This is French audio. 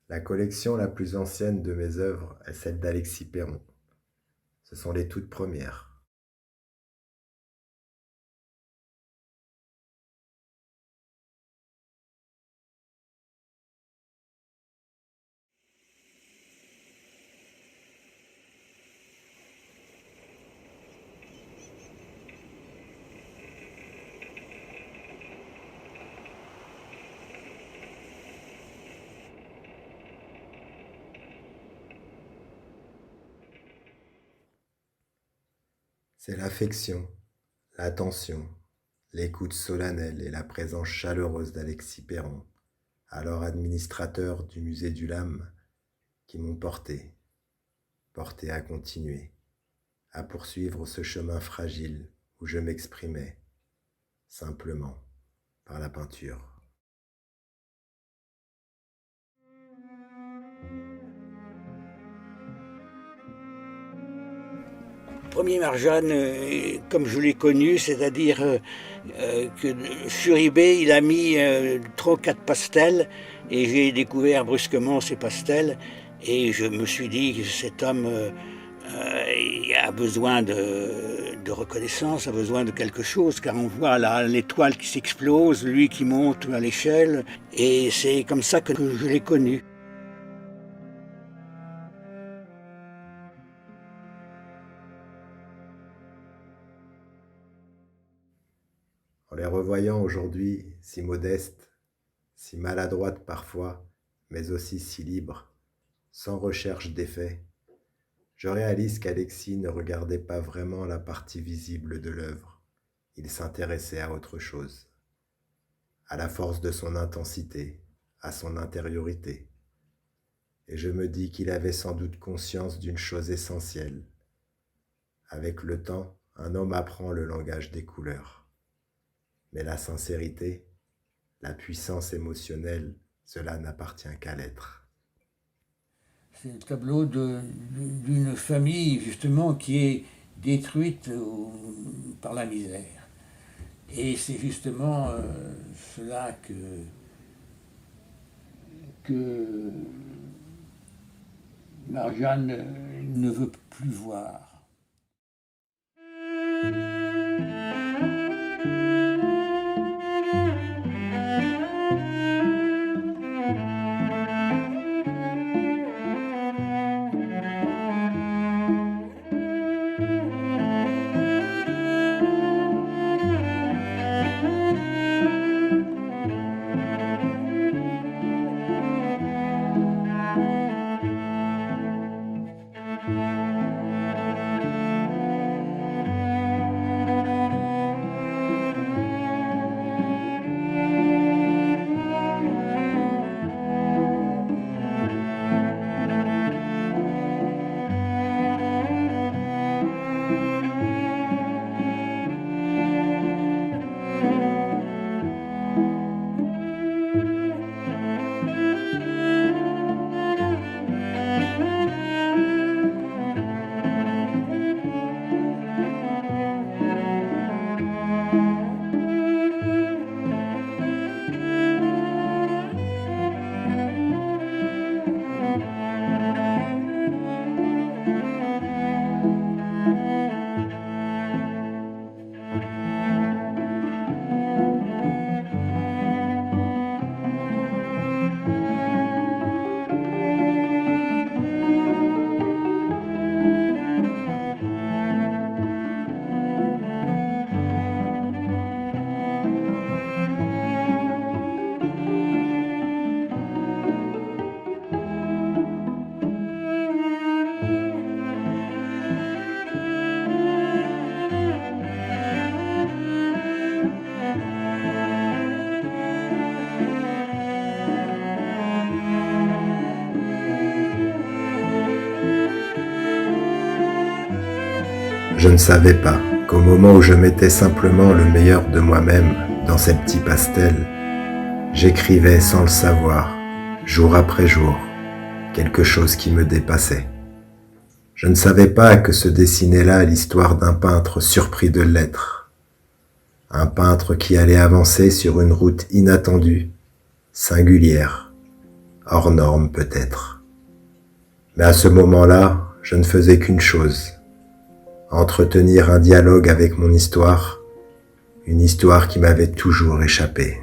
La collection la plus ancienne de mes œuvres est celle d'Alexis Perron. Ce sont les toutes premières. C'est l'affection, l'attention, l'écoute solennelle et la présence chaleureuse d'Alexis Perron, alors administrateur du musée du Lam, qui m'ont porté à continuer, à poursuivre ce chemin fragile où je m'exprimais, simplement, par la peinture. Premier Marjane, comme je l'ai connu, c'est-à-dire que sur eBay, il a mis 3 ou 4 pastels et j'ai découvert brusquement ces pastels et je me suis dit que cet homme a besoin de reconnaissance, a besoin de quelque chose, car on voit là l'étoile qui s'explose, lui qui monte à l'échelle, et c'est comme ça que je l'ai connu. En les revoyant aujourd'hui, si modestes, si maladroites parfois, mais aussi si libres, sans recherche d'effet, je réalise qu'Alexis ne regardait pas vraiment la partie visible de l'œuvre. Il s'intéressait à autre chose, à la force de son intensité, à son intériorité. Et je me dis qu'il avait sans doute conscience d'une chose essentielle. Avec le temps, un homme apprend le langage des couleurs. Mais la sincérité, la puissance émotionnelle, cela n'appartient qu'à l'être. C'est le tableau d'une famille justement qui est détruite par la misère. Et c'est justement cela que Marjane ne veut plus voir. Je ne savais pas qu'au moment où je mettais simplement le meilleur de moi-même dans ces petits pastels, j'écrivais sans le savoir, jour après jour, quelque chose qui me dépassait. Je ne savais pas que se dessinait là l'histoire d'un peintre surpris de l'être, un peintre qui allait avancer sur une route inattendue, singulière, hors norme peut-être. Mais à ce moment-là, je ne faisais qu'une chose, entretenir un dialogue avec mon histoire, une histoire qui m'avait toujours échappé.